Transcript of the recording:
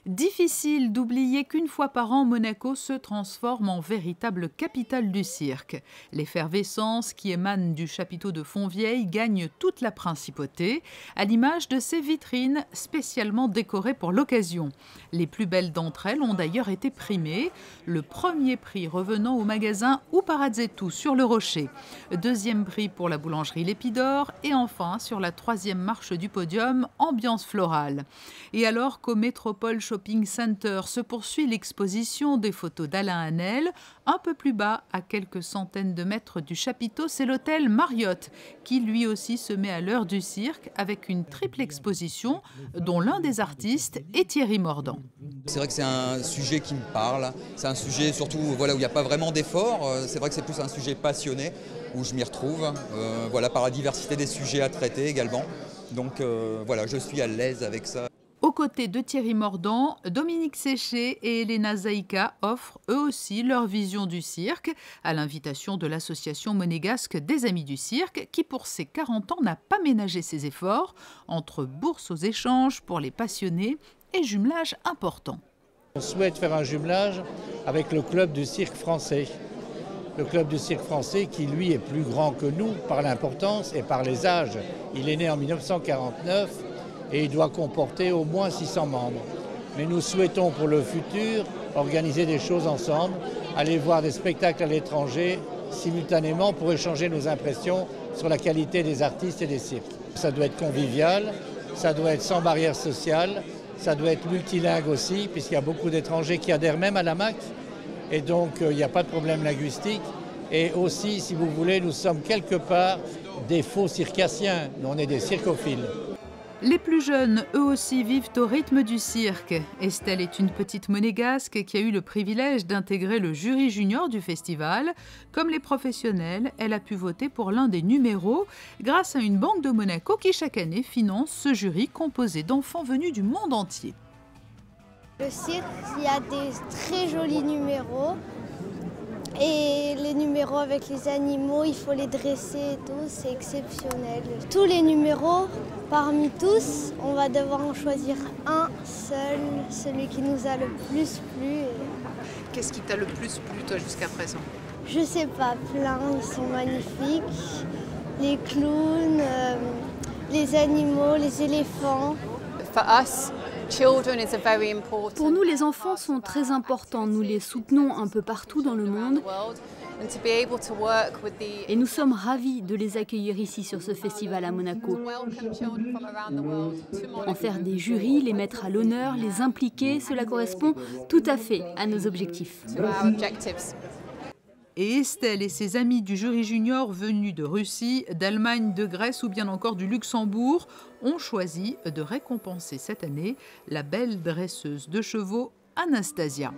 Difficile d'oublier qu'une fois par an, Monaco se transforme en véritable capitale du cirque. L'effervescence qui émane du chapiteau de Fontvieille gagne toute la principauté, à l'image de ses vitrines spécialement décorées pour l'occasion. Les plus belles d'entre elles ont d'ailleurs été primées, le premier prix revenant au magasin Ou Parazzetto sur le Rocher, deuxième prix pour la boulangerie L'Épidore et enfin sur la troisième marche du podium, Ambiance Florale. Et alors qu'au Métropole Shopping Center se poursuit l'exposition des photos d'Alain Hanel, un peu plus bas, à quelques centaines de mètres du chapiteau, c'est l'hôtel Marriott, qui lui aussi se met à l'heure du cirque avec une triple exposition, dont l'un des artistes est Thierry Mordant. C'est vrai que c'est un sujet qui me parle, c'est un sujet surtout voilà, où il n'y a pas vraiment d'effort, c'est vrai que c'est plus un sujet passionné, où je m'y retrouve, voilà, par la diversité des sujets à traiter également. Donc voilà, je suis à l'aise avec ça. Aux côtés de Thierry Mordant, Dominique Séché et Elena Zaïka offrent eux aussi leur vision du cirque, à l'invitation de l'association monégasque des Amis du Cirque, qui pour ses 40 ans n'a pas ménagé ses efforts, entre bourses aux échanges pour les passionnés et jumelage important. On souhaite faire un jumelage avec le club du cirque français. Le club du cirque français qui, lui, est plus grand que nous par l'importance et par les âges. Il est né en 1949 et il doit comporter au moins 600 membres. Mais nous souhaitons pour le futur organiser des choses ensemble, aller voir des spectacles à l'étranger simultanément pour échanger nos impressions sur la qualité des artistes et des cirques. Ça doit être convivial, ça doit être sans barrière sociale, ça doit être multilingue aussi, puisqu'il y a beaucoup d'étrangers qui adhèrent même à la MAC. Et donc, il n'y a pas de problème linguistique. Et aussi, si vous voulez, nous sommes quelque part des faux circassiens. Nous, on est des circophiles. Les plus jeunes, eux aussi, vivent au rythme du cirque. Estelle est une petite monégasque qui a eu le privilège d'intégrer le jury junior du festival. Comme les professionnels, elle a pu voter pour l'un des numéros grâce à une banque de Monaco qui, chaque année, finance ce jury composé d'enfants venus du monde entier. Le cirque, il y a des très jolis numéros. Et les numéros avec les animaux, il faut les dresser et tout, c'est exceptionnel. Tous les numéros, parmi tous, on va devoir en choisir un seul, celui qui nous a le plus plu. Qu'est-ce qui t'a le plus plu, toi, jusqu'à présent? Je sais pas, plein, ils sont magnifiques. Les clowns, les animaux, les éléphants. Pour nous, les enfants sont très importants. Nous les soutenons un peu partout dans le monde. Et nous sommes ravis de les accueillir ici sur ce festival à Monaco. En faire des jurys, les mettre à l'honneur, les impliquer, cela correspond tout à fait à nos objectifs. Et Estelle et ses amis du jury junior venus de Russie, d'Allemagne, de Grèce ou bien encore du Luxembourg ont choisi de récompenser cette année la belle dresseuse de chevaux Anastasia.